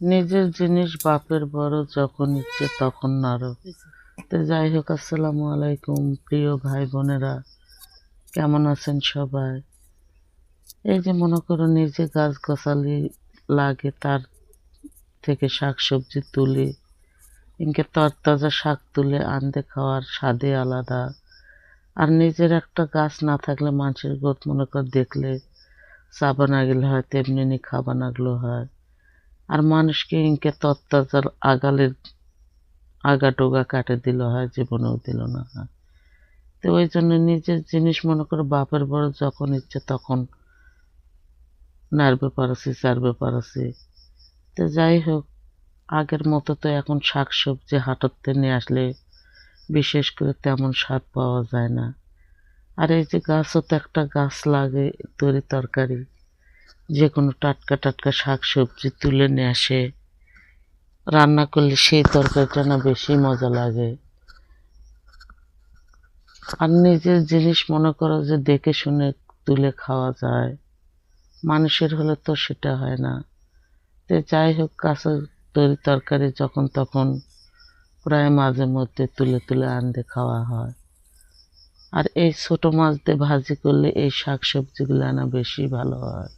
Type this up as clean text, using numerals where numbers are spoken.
নিজের জিনিস বাপের বড়, যখন ইচ্ছে তখন নাড়ো। তো যাই হোক, আসসালামু আলাইকুম প্রিয় ভাই বোনেরা, কেমন আছেন সবাই? এই যে মনে করো, নিজে গাছ গাছালি লাগে, তার থেকে শাক সবজি তুলি, ইনকে তরতাজা শাক তুলে আনতে খাওয়ার স্বাদই আলাদা। আর নিজের একটা গাছ না থাকলে মানুষের গোত মনে কর দেখলে চাবা নাগলে হয়, তেমনি নি খাবা নাগলো হয়। আর মানুষকে ইনকে তরতাজা আগালের আগা টোগা কাটে দিল হয়, জীবনেও দিল না হয়। তো ওই জন্য নিজের জিনিস মনে করো বাপের বড়, যখন ইচ্ছে তখন নাড়বে পারছি চারবে পারছি। তো যাই হোক, আগের মতো তো এখন শাক সবজি হাটতে নিয়ে আসলে বিশেষ করে তেমন স্বাদ পাওয়া যায় না। আর এই যে গাছও তো একটা গাছ লাগে তরি তরকারি, যে কোনো টাটকা টাটকা শাক সবজি তুলে নিয়ে আসে, রান্না করলে সেই তরকারিটা না বেশি মজা লাগে। আর নিজের জিনিস মনে করো যে দেখে শুনে তুলে খাওয়া যায়, মানুষের হলে তো সেটা হয় না। তো যাই হোক, কাঁচা তরি তরকারি যখন তখন প্রায় মাঝে মধ্যে তুলে তুলে আনতে খাওয়া হয়। আর এই ছোট মাছ দিয়ে ভাজি করলে এই শাক সবজিগুলো আনা বেশি ভালো হয়।